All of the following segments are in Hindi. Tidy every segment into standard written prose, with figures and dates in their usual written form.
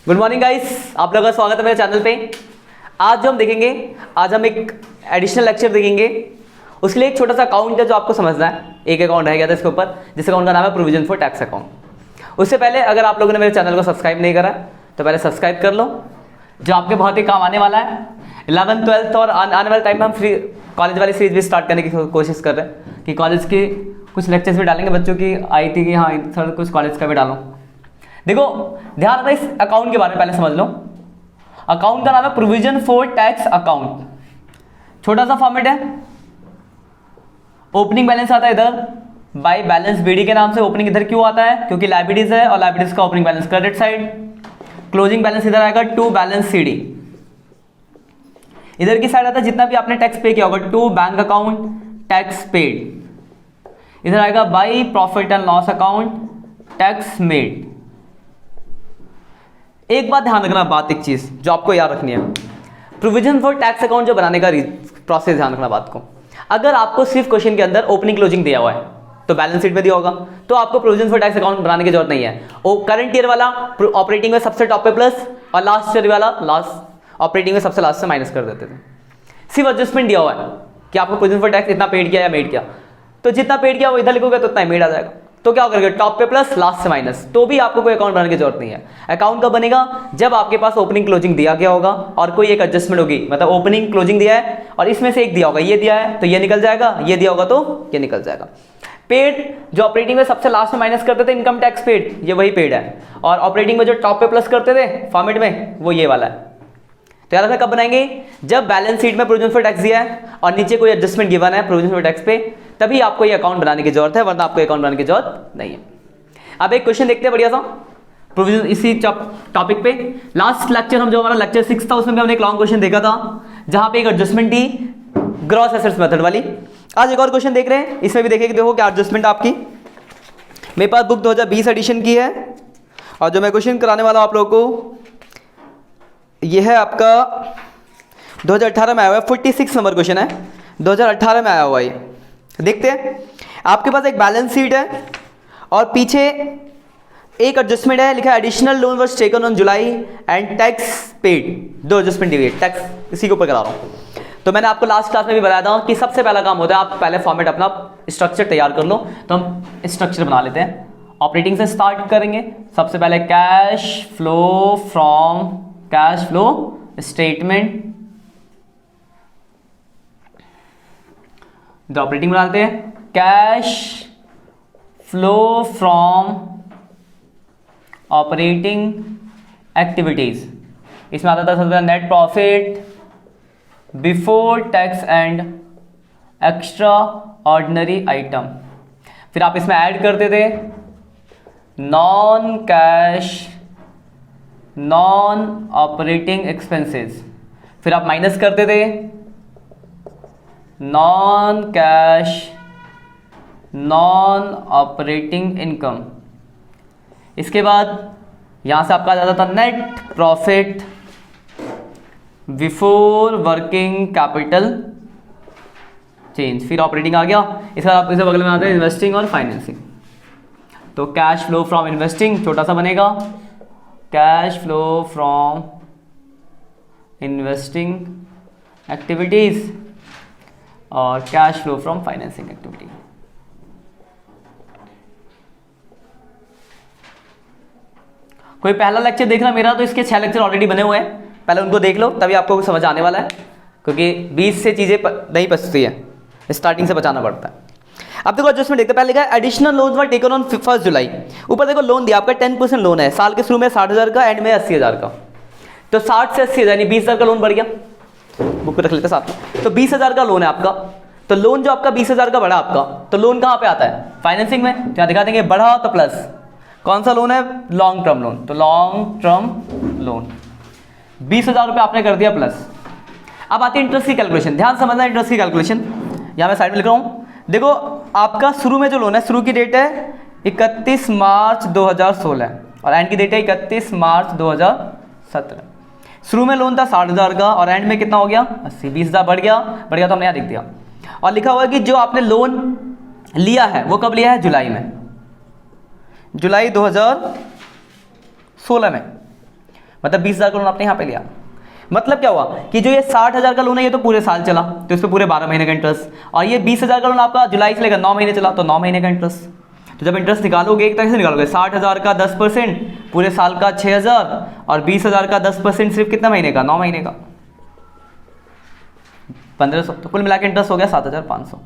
गुड मॉर्निंग गाइस, आप लोगों का स्वागत है मेरे चैनल पे। आज जो हम देखेंगे, आज हम एक एडिशनल लेक्चर देखेंगे। उसके लिए एक छोटा सा अकाउंट है जो आपको समझना है। एक अकाउंट रह गया था इसके ऊपर, जिस अकाउंट का नाम है प्रोविजन फॉर टैक्स अकाउंट। उससे पहले अगर आप लोगों ने मेरे चैनल को सब्सक्राइब नहीं करा तो पहले सब्सक्राइब कर लो, जो आपके बहुत ही काम आने वाला है। 11th 12th और आने वाले टाइम में हम फ्री कॉलेज वाली सीरीज भी स्टार्ट करने की कोशिश कर रहे हैं कि कॉलेज के कुछ लेक्चर्स भी डालेंगे बच्चों की। आई थी कि हाँ सर कुछ कॉलेज का भी डालो। देखो ध्यान रखना, इस अकाउंट के बारे में पहले समझ लो। अकाउंट का नाम है प्रोविजन फॉर टैक्स अकाउंट। छोटा सा फॉर्मेट है। ओपनिंग बैलेंस आता है इधर बाय बैलेंस बीडी के नाम से। ओपनिंग इधर क्यों आता है? क्योंकि लायबिलिटीज है और लायबिलिटीज का opening balance credit side. Closing balance इधर आएगा टू बैलेंस सीडी। इधर की साइड आता है जितना भी आपने टैक्स पे किया होगा, to bank account tax paid. इधर आएगा by profit and loss account tax made. एक बात ध्यान रखना, बात एक चीज जो आपको याद रखनी है, प्रोविजन फॉर टैक्स अकाउंट जो बनाने का प्रोसेस, ध्यान रखना बात को। अगर आपको सिर्फ क्वेश्चन के अंदर ओपनिंग क्लोजिंग दिया हुआ है तो बैलेंस शीट में दिया होगा, तो आपको प्रोविजन फॉर टैक्स अकाउंट बनाने की जरूरत नहीं है। करंट ईयर वाला ऑपरेटिंग में सबसे टॉप पे प्लस और लास्ट ईयर वाला लास्ट ऑपरेटिंग में सबसे लास्ट से माइनस कर देते थे। सिर्फ एडजस्टमेंट दिया हुआ है कि आपको प्रोविजन फॉर टैक्स इतना पेड किया या मेड किया, तो जितना पेड किया वो इधर लिखोगे तो उतना ही मेड आ जाएगा। तो क्या करोगे, टॉप पे प्लस लास्ट से माइनस। तो भी आपको कोई अकाउंट बनाने की जरूरत नहीं है। अकाउंट कब बनेगा? जब आपके पास ओपनिंग क्लोजिंग दिया गया होगा और कोई एक एडजस्टमेंट होगी। मतलब ओपनिंग क्लोजिंग दिया है और इसमें से एक दिया होगा, ये दिया है तो ये निकल जाएगा, ये दिया होगा तो ये निकल जाएगा। पेड जो ऑपरेटिंग में सबसे लास्ट में माइनस करते थे, इनकम टैक्स पेड, ये वही पेड है। और ऑपरेटिंग में जो टॉप पे प्लस करते थे फॉर्मेट में, वो ये वाला है। तो याद रखना कब बनाएंगे? जब बैलेंस शीट में प्रोविजन फॉर टैक्स दिया है और नीचे कोई एडजस्टमेंट गिवन है प्रोविजन फॉर टैक्स पे, तभी आपको ये अकाउंट बनाने की जरूरत है, वरना आपको अकाउंट बनाने की जरूरत नहीं है। अब एक क्वेश्चन देखते हैं बढ़िया सा प्रोविजन इसी टॉपिक पे। लास्ट लेक्चर हम जो हमारा लेक्चर 6 था उसमें भी हमने एक लॉन्ग क्वेश्चन देखा था जहां पे एक एडजस्टमेंट थी ग्रॉस एसेट्स मेथड वाली। आज एक और क्वेश्चन देख रहे हैं, इसमें भी देखेंगे। देखो क्या एडजस्टमेंट आपकी मेरे पास बुक 2020 एडिशन की है और जो मैं क्वेश्चन कराने वाला हूं आप लोगों को, यह है आपका 2018 में आया हुआ है। 46 नंबर क्वेश्चन है, 2018 में आया हुआ है। देखते हैं, आपके पास एक बैलेंस शीट है और पीछे एक एडजस्टमेंट है, लिखा है additional loan was taken on July and tax paid. दो एडजस्टमेंट दिए, टैक्स इसी के ऊपर करा रहा हूं। तो मैंने आपको लास्ट क्लास में भी बताया था कि सबसे पहला काम होता है आप पहले फॉर्मेट अपना स्ट्रक्चर तैयार कर लो। तो हम स्ट्रक्चर बना लेते हैं। ऑपरेटिंग से स्टार्ट करेंगे। सबसे पहले cash flow from cash flow statement, तो ऑपरेटिंग बनाते हैं। Cash flow from operating activities, इसमें आता था सबसे net profit before tax and extra ordinary item. फिर आप इसमें ऐड करते थे non cash non operating expenses. फिर आप माइनस करते थे non cash non operating income. इसके बाद यहां से आपका आ जाता था net profit before working capital change. फिर ऑपरेटिंग आ गया। इसके बाद आप इसे बगल में आते हैं इन्वेस्टिंग और फाइनेंसिंग। तो कैश फ्लो फ्रॉम इन्वेस्टिंग छोटा सा बनेगा, cash flow from investing activities और cash flow from financing activity. कोई पहला लेक्चर देखना मेरा, तो इसके 6 लेक्चर ऑलरेडी बने हुए हैं, पहले उनको देख लो तभी आपको समझ आने वाला है। क्योंकि 20 से चीजें नहीं बचती है, स्टार्टिंग से बचाना पड़ता है। अब देखो एडजस्टमेंट देखते हैं। पहले लिखा है additional loan were taken on 1 जुलाई। ऊपर देखो लोन दिया आपका 10% लोन है, साल के शुरू में 60,000 का, एंड में 80,000 का। तो 60 से 80,000 यानी 20,000 का लोन बढ़ गया। बुक पे रख लेते साथ में। तो 20,000 का लोन है आपका। तो लोन जो आपका 20,000 का बढ़ा आपका, तो लोन कहाँ पे आता है? फाइनेंसिंग में। तो यहाँ दिखा देंगे बढ़ा तो प्लस। कौन सा लोन है? Long term loan. तो लॉन्ग टर्म लोन 20,000 रुपये आपने कर दिया प्लस। अब आती है इंटरेस्ट की कैलकुलेशन। ध्यान समझना इंटरेस्ट की कैलकुलेशन। यहाँ मैं साइड में लिख रहा हूँ। देखो आपका शुरू में जो लोन है, शुरू की डेट है 31 मार्च 2016 और एंड की डेट है 31 मार्च 2017। शुरू में लोन था 60,000 का और एंड में कितना हो गया? 80। 20,000 बढ़ गया तो हमने यहाँ लिख दिया। और लिखा हुआ है कि जो आपने लोन लिया है वो कब लिया है? जुलाई में, जुलाई 2016 में। मतलब 20,000 का लोन आपने यहाँ पे लिया। मतलब क्या हुआ कि जो ये 60,000 का लोन है ये तो पूरे साल चला, तो इस पर पूरे 12 महीने का इंटरेस्ट, और ये 20,000 का लोन आपका जुलाई से लेकर 9 महीने चला, तो 9 महीने का इंटरेस्ट। तो जब इंटरेस्ट निकालोगे एक तरह से निकालोगे, 60,000 का 10% पूरे साल का 6,000, और 20,000 का 10% सिर्फ कितना महीने का, 9 महीने का 1,500, तो कुल मिला के इंटरेस्ट हो गया 7,500।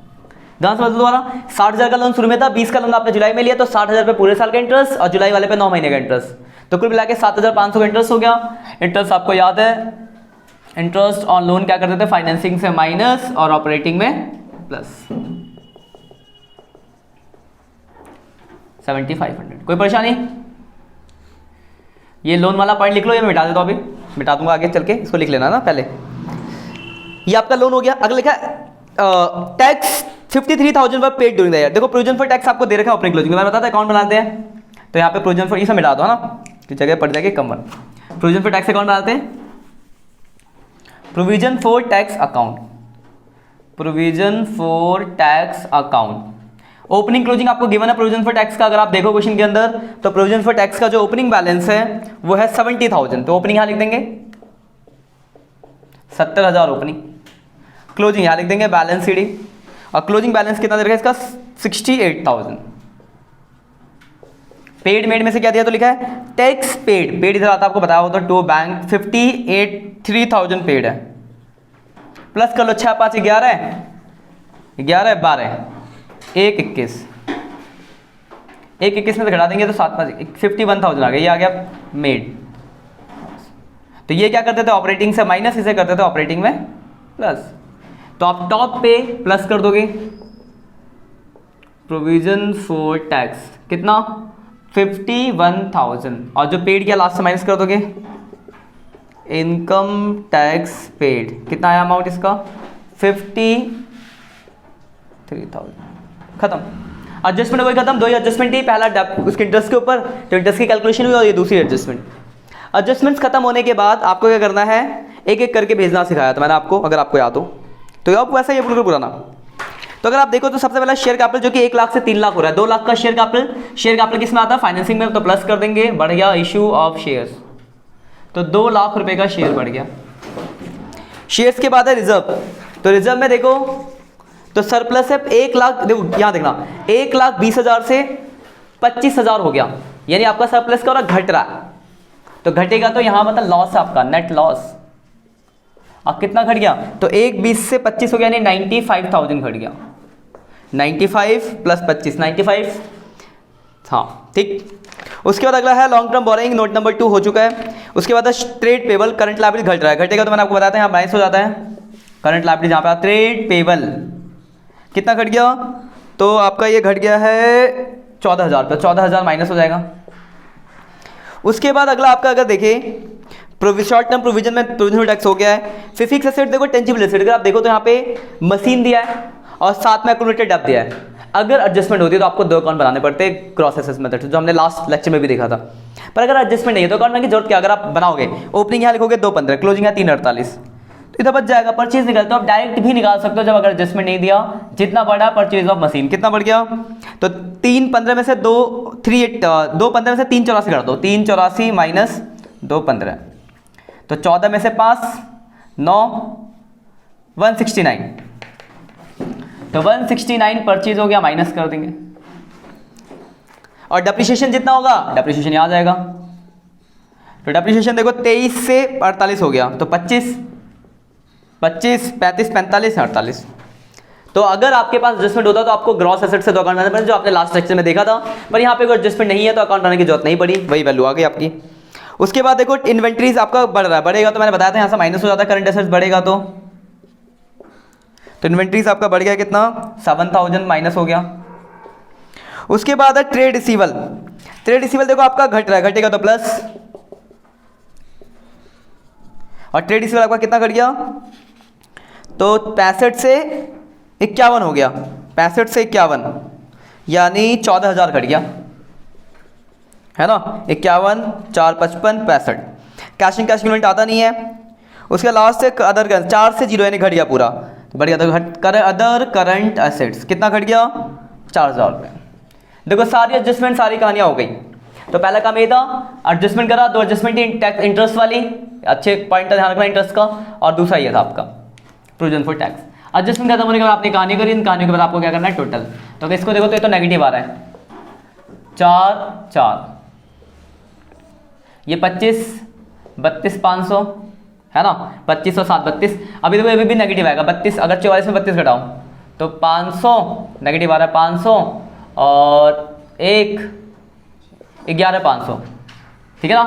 ध्यान से दोबारा, 60,000 का लोन शुरू में था, 20 का लोन आपने जुलाई में लिया, तो 60,000 पे पूरे साल का इंटरेस्ट और जुलाई वाले पे 9 महीने का इंटरेस्ट, तो कुल मिला के 7,500 का इंटरेस्ट हो गया। इंटरेस्ट आपको याद है, इंटरेस्ट ऑन लोन क्या करते थे, फाइनेंसिंग से माइनस और ऑपरेटिंग में प्लस। 7,500। कोई परेशानी? ये लोन वाला पॉइंट लिख लो, ये मैं मिटा देता हूं, अभी मिटा दूंगा आगे चल के, इसको लिख लेना ना पहले। ये आपका लोन हो गया। अगर लिखा tax 53,000 were paid during the year. देखो प्रोविजन फॉर टैक्स आपको दे रखा है ओपनिंग क्लोजिंग, मैं बताता अकाउंट बनाते हैं, तो यहाँ पे प्रोविजन फॉर, इसे मिटा दो ना कि जगह पड़ जाएगी कम। प्रोविजन फॉर टैक्स अकाउंट बनाते हैं, provision for tax account, provision for tax account. Opening closing आपको गिवन है प्रोविजन फॉर टैक्स का, अगर आप देखो क्वेश्चन के अंदर, तो प्रोविजन फॉर टैक्स का जो ओपनिंग बैलेंस है वो है 70,000, तो ओपनिंग यहाँ लिख देंगे 70,000 ओपनिंग, क्लोजिंग यहाँ लिख देंगे बैलेंस सीडी, और क्लोजिंग बैलेंस कितना दे रखा है इसका 68,000। पेड मेड में से क्या दिया, तो लिखा है टैक्स पेड, पेड इधर आता आपको बताया होता टू बैंक 58,3,000 पेड है, प्लस कर लो 6 5 11 11 12 1 21 1 21 में से घटा देंगे तो 7 5 51,000 आ गया, ये आ गया मेड। तो ये क्या करते थे ऑपरेटिंग से माइनस, इसे करते थे ऑपरेटिंग में प्लस, तो आप टॉप पे प्लस कर दोगे प्रोविजन फॉर टैक्स कितना 51,000, और जो पेड किया लास्ट से माइनस कर दोगे इनकम टैक्स पेड, कितना आया अमाउंट इसका 53,000। खत्म, एडजस्टमेंट वही खत्म, दो ही एडजस्टमेंट ही, पहला उसके इंटरेस्ट के ऊपर तो इंटरेस्ट की कैलकुलेशन हुई, और ये दूसरी एडजस्टमेंट। एडजस्टमेंट्स खत्म होने के बाद आपको क्या करना है, एक एक करके भेजना सिखाया था मैंने आपको, अगर आपको याद हो तो अब वैसा ही बिल्कुल पुराना। तो अगर आप देखो तो सबसे पहला शेयर कैपिटल जो कि 1 लाख से 3 लाख हो रहा है, 2 लाख का शेयर कैपिटल किस में आता है, फाइनेंसिंग में, तो प्लस कर देंगे, बढ़ गया इशू ऑफ शेयर्स, तो 2 लाख रुपए का शेयर बढ़ गया। शेयर्स के बाद है रिजर्व, तो रिजर्व में देखो तो सरप्लस है 1 लाख, देखो यहाँ देखना 1,20,000 से 25,000 हो गया, यानी आपका सरप्लस का घट रहा है, तो घटेगा तो यहाँ मतलब लॉस है आपका, नेट लॉस। अब कितना घट गया, तो 1,20 से 25 हो गया, यानी 95,000 घट गया, 95 प्लस 25 95, हाँ ठीक। उसके बाद अगला है long term borrowing, note number 2 हो चुका है। उसके बाद ट्रेड पेबल, करंट लायबिलिटी घट रहा है, घटेगा तो मैंने आपको बताया था यहाँ माइनस हो जाता है, करंट लायबिलिटी जहाँ पे ट्रेड पेबल कितना घट गया, तो आपका ये घट गया है 14,000 पे, 14,000 माइनस हो जाएगा। उसके बाद अगला आपका अगर देखें शॉर्ट टर्म प्रोविजन में प्रोविजन टैक्स हो गया है। फिर फिक्स एसेट देखो, टेंजिबल एसेट अगर आप देखो तो यहाँ पे मशीन दिया है और साथ में एक्यूमुलेटेड डेब्ट दिया है। अगर एडजस्टमेंट होती है तो आपको 2 अकाउंट बनाने पड़ते हैं क्रॉस एसेस मेथड, जो हमने लास्ट लेक्चर में भी देखा था। पर अगर एडजस्टमेंट नहीं है तो अकाउंट बनाने की जरूरत क्या, अगर आप बनाओगे ओपनिंग यहाँ लिखोगे 215, क्लोजिंग है 348, तो इधर बच जाएगा। परचेज निकलते हो आप डायरेक्ट भी निकाल सकते हो जब अगर एडजस्टमेंट नहीं दिया, जितना बढ़ा परचेज ऑफ मशीन कितना बढ़ गया, तो 315 में से 215 में से 384 कर दो, 384 माइनस 215, तो 14 में से 5 9 169, तो 169 परचेज हो गया, माइनस कर देंगे। और डेप्रिसिएशन जितना होगा डेप्रिसिएशन यहाँ आ जाएगा, तो डेप्रिसिएशन देखो 23 से 48 हो गया, तो 25 35 45 48। तो अगर आपके पास एडजस्टमेंट होता तो आपको ग्रॉस एसेट से 2 अकाउंट बनाने पड़े, जो आपने लास्ट लेक्चर में देखा था, पर यहाँ पे कोई एडजस्टमेंट नहीं है तो अकाउंट बनाने की जरूरत नहीं पड़ी, वही वैल्यू आ गई आपकी। उसके बाद देखो इन्वेंट्रीज आपका बढ़ रहा है, बढ़ेगा तो मैंने बताया था यहाँ से माइनस हो जाता है, करंट एसेट्स बढ़ेगा तो इन्वेंट्रीज आपका बढ़ गया कितना 7,000 माइनस हो गया। उसके बाद है ट्रेड रिसीवल, ट्रेड रिसीवल देखो आपका घट रहा है, घटेगा तो प्लस, और ट्रेड रिसीवल आपका कितना घट गया, तो 65 से 51 हो गया, 65 से 51 यानी 14,000 घट गया, है ना, 51 4 55 65। कैशिंग कैश इक्विवेलेंट आता नहीं है। उसके लास्ट से अदर 4 से 0 यानी घट गया पूरा, बढ़ गया, तो घट कर अदर करंट एसेट्स कितना घट गया 4,000 रुपये। देखो सारी एडजस्टमेंट सारी कहानियाँ हो गई। तो पहला काम ये था, एडजस्टमेंट करा, 2 एडजस्टमेंट थी इंटरेस्ट वाली, अच्छे पॉइंट का ध्यान रखना इंटरेस्ट का, और दूसरा ये था आपका प्रोविजन फॉर टैक्स। एडजस्टमेंट खत्म होने के बाद आपने कहानी करी, इन कहानियों के बाद आपको क्या करना है टोटल। तो अगर इसको देखो तो ये तो नेगेटिव आ रहा है, 4 4, ये 25 32 500 है ना, 25 और 7 32। अभी देखो ये भी नेगेटिव आएगा, 32 अगर 44 में 32 घटाऊं तो 500 नेगेटिव आ रहा है, 500 और 1 11 500, ठीक है ना,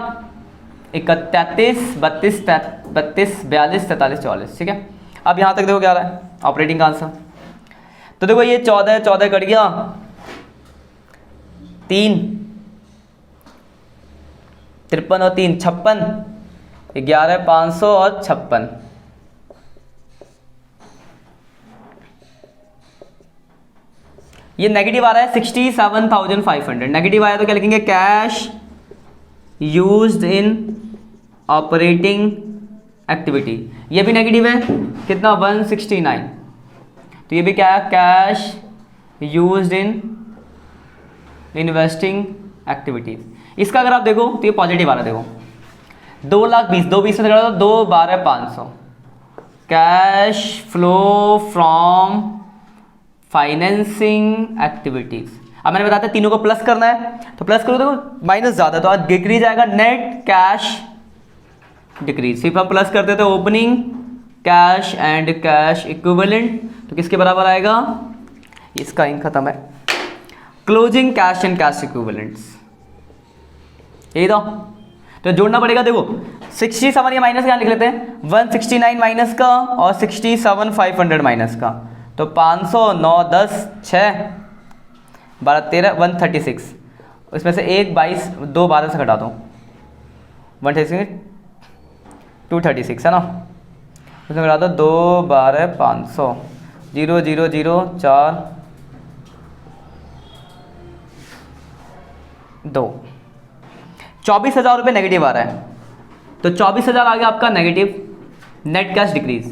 33 32 32 42 43 44, ठीक है। अब यहाँ तक देखो क्या आ रहा है ऑपरेटिंग का आंसर। तो देखो ये 14 14 कट गया, 3 53 और 3 56, 11 500 और 56। ये नेगेटिव आ रहा है 67,500, नेगेटिव आया तो क्या लिखेंगे, cash used in operating activity. ये भी नेगेटिव है, कितना 169, तो ये भी क्या है, cash used in investing activities. इसका अगर आप देखो तो ये पॉजिटिव आ रहा है, देखो 2,20,000, 2,20 में तो 2 12 500, cash flow from financing activities. अब मैंने बताया तीनों को प्लस करना है, तो प्लस करो देखो माइनस ज्यादा तो आज डिक्रीज आएगा, नेट कैश डिक्रीज। सिर्फ हम प्लस करते थे opening cash and cash equivalent, तो किसके बराबर आएगा, इसका इंक खत्म है, closing cash and cash equivalents, यही तो जोड़ना पड़ेगा। देखो 67 ये माइनस क्या लिख लेते हैं, 169 माइनस का और 67,500 माइनस का, तो 500 9 10 6 12 13 136, इसमें से 1 22 2 12 से घटा दो 136 236 है ना, उसमें घटा दो 2 12 500 0 0 0 4 2, 24,000 रुपये नेगेटिव आ रहा है, तो 24,000 आ गया आपका negative, net cash decrease.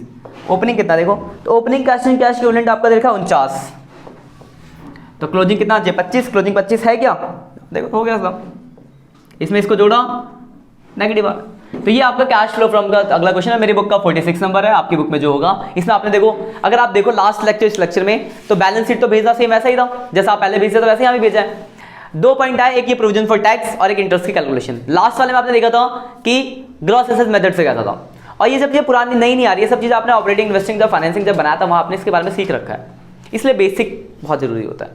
Opening कितना देखो, तो opening cash and cash equivalent आपका देखा 49, तो क्लोजिंग कितना 25, क्लोजिंग 25 है क्या, देखो हो गया सब, इसमें इसको जोड़ा नेगेटिव आ। तो ये आपका कैश फ्लो फ्रॉम का अगला क्वेश्चन है, मेरी बुक का 46 नंबर है, आपकी बुक में जो होगा इसमें आपने देखो, अगर आप देखो लास्ट लेक्चर इस लेक्चर में, तो बैलेंस शीट तो भेजा सेम ऐसा ही था जैसा आप पहले भेजे तो वैसे यहाँ भी भेजा है। 2 पॉइंट आए, एक ये प्रोविजन फॉर टैक्स और एक इंटरेस्ट की कैलकुलेशन। लास्ट वाले में आपने देखा था कि ग्रॉस एसेट मेथड से कहता था, और ये सब चीज़ें पुरानी नई नहीं आ रही है, सब चीज़ आपने ऑपरेटिंग इन्वेस्टिंग जब फाइनेंसिंग जब बनाया था वहाँ आपने इसके बारे में सीख रखा है, इसलिए बेसिक बहुत जरूरी होता है।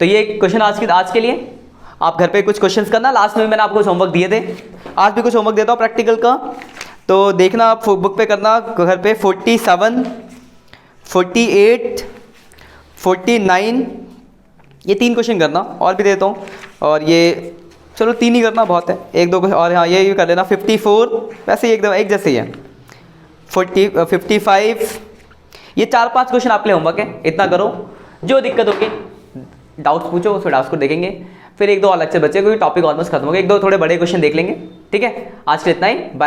तो ये क्वेश्चन आज के लिए आप घर पे कुछ क्वेश्चंस करना, लास्ट में मैंने आपको कुछ होमवर्क दिए थे, आज भी कुछ होमवर्क देता हूँ प्रैक्टिकल का, तो देखना आप बुक पे करना घर पे। 47 48 49 ये 3 क्वेश्चन करना, और भी देता हूँ, और ये चलो 3 ही करना बहुत है, 1 2 और हाँ ये कर लेना। 54 वैसे ही एक जैसे ही है, 55 ये 4-5 क्वेश्चन आपके लिए होमवर्क है, इतना करो, जो दिक्कत होगी डाउट्स पूछो, उसको डाउट्स को देखेंगे, फिर 1-2 और लेक्चर बचे क्योंकि टॉपिक ऑलमोस्ट खत्म हो गया, 1-2 थोड़े बड़े क्वेश्चन देख लेंगे, ठीक है। आज के लिए इतना ही, बाय।